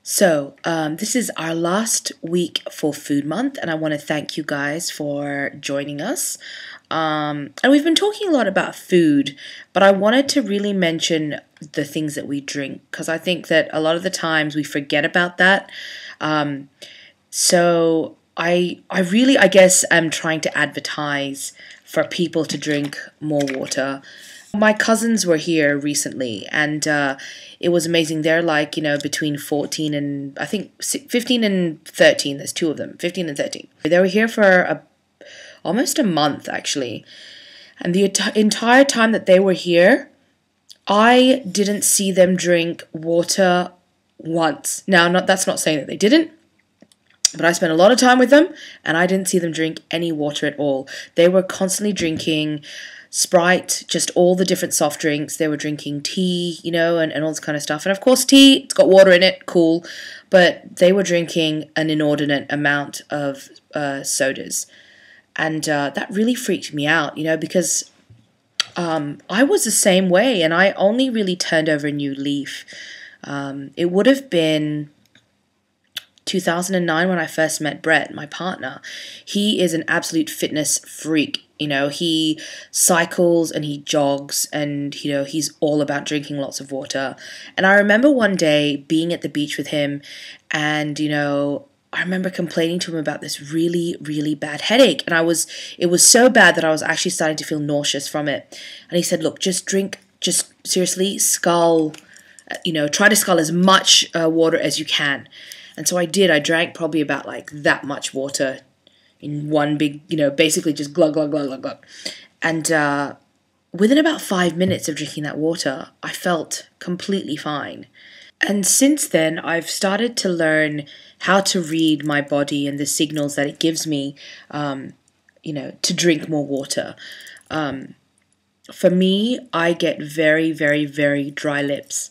This is our last week for Food Month, and I want to thank you guys for joining us. And we've been talking a lot about food, but I wanted to really mention the things that we drink, because I think that a lot of the times we forget about that. I really, I guess, am trying to advertise for people to drink more water. My cousins were here recently, and it was amazing. They're like, between 14 and, I think, 15 and 13. There's two of them, 15 and 13. They were here for almost a month, actually. And the entire time that they were here, I didn't see them drink water once. Now, that's not saying that they didn't, but I spent a lot of time with them, and I didn't see them drink any water at all. They were constantly drinking Sprite, just all the different soft drinks. They were drinking tea, and all this kind of stuff. And of course, tea, it's got water in it, cool. But they were drinking an inordinate amount of sodas. And that really freaked me out, because I was the same way, and I only really turned over a new leaf. It would have been 2009 when I first met Brett, my partner. He is an absolute fitness freak. He cycles and he jogs, and, he's all about drinking lots of water. And I remember one day being at the beach with him, and, I remember complaining to him about this really, really bad headache. And it was so bad that I was actually starting to feel nauseous from it. And he said, look, just seriously, try to scull as much water as you can. And so I did. I drank probably about like that much water in one big, basically just glug, glug, glug, glug, glug. And within about 5 minutes of drinking that water, I felt completely fine. And since then, I've started to learn how to read my body and the signals that it gives me, to drink more water. For me, I get very, very, very dry lips.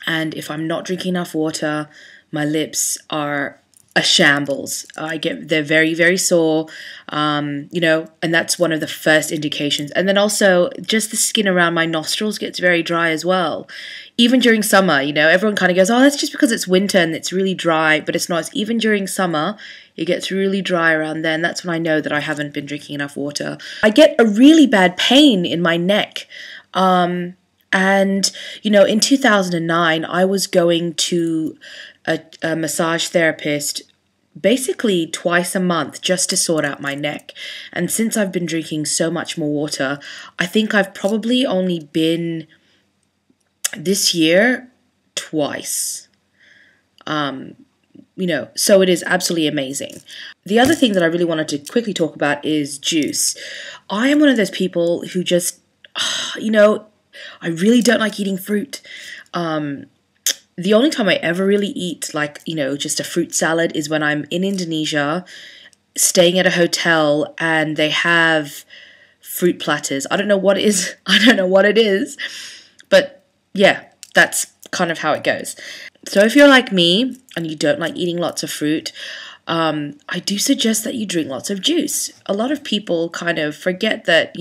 And if I'm not drinking enough water, my lips are a shambles. They're very, very sore, and that's one of the first indications. And then also, just the skin around my nostrils gets very dry as well. Even during summer, everyone kind of goes, oh, that's just because it's winter and it's really dry, but it's not. It's even during summer, it gets really dry around then. That's when I know that I haven't been drinking enough water. I get a really bad pain in my neck. And, in 2009, I was going to a massage therapist basically twice a month just to sort out my neck. And since I've been drinking so much more water, I think I've probably only been this year twice. So it is absolutely amazing. The other thing that I really wanted to quickly talk about is juice. I am one of those people who just, I really don't like eating fruit. The only time I ever really eat, just a fruit salad is when I'm in Indonesia, staying at a hotel, and they have fruit platters. I don't know what it is. But yeah, that's kind of how it goes. So if you're like me and you don't like eating lots of fruit, I do suggest that you drink lots of juice. A lot of people kind of forget that,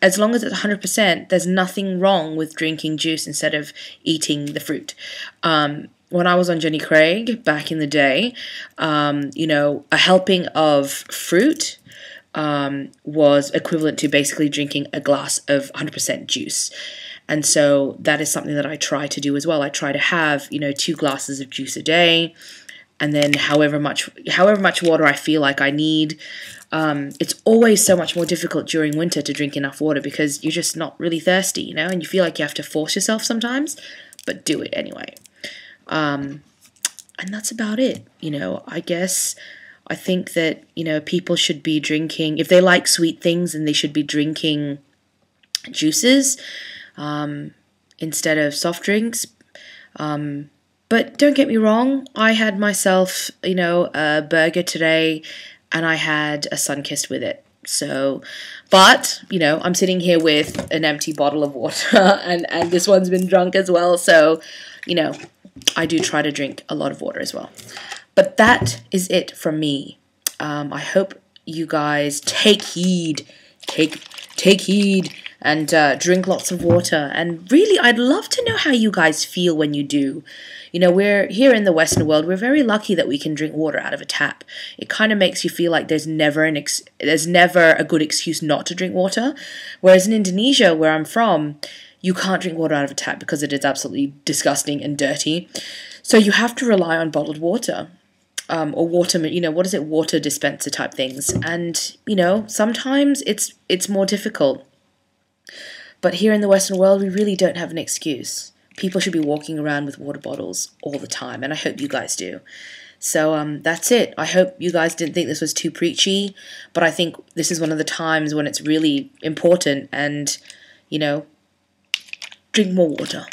as long as it's 100%, there's nothing wrong with drinking juice instead of eating the fruit. When I was on Jenny Craig back in the day, a helping of fruit was equivalent to basically drinking a glass of 100% juice. And so that is something that I try to do as well. I try to have, 2 glasses of juice a day. And then however much water I feel like I need. It's always so much more difficult during winter to drink enough water because you're just not really thirsty, and you feel like you have to force yourself sometimes, but do it anyway. And that's about it, I think that, people should be drinking, if they like sweet things, then they should be drinking juices instead of soft drinks. But don't get me wrong, I had myself, a burger today, and I had a Sunkist with it. So, but, I'm sitting here with an empty bottle of water, and this one's been drunk as well. So, I do try to drink a lot of water as well. But that is it from me. I hope you guys take heed and drink lots of water. And really, I'd love to know how you guys feel when you do. You know, we're here in the Western world, we're very lucky that we can drink water out of a tap. It kind of makes you feel like there's never a good excuse not to drink water. Whereas in Indonesia, where I'm from, you can't drink water out of a tap because it is absolutely disgusting and dirty. So you have to rely on bottled water. Or water, water dispenser type things. And, sometimes it's more difficult. But here in the Western world, we really don't have an excuse. People should be walking around with water bottles all the time, and I hope you guys do. So that's it. I hope you guys didn't think this was too preachy, but I think this is one of the times when it's really important and, drink more water.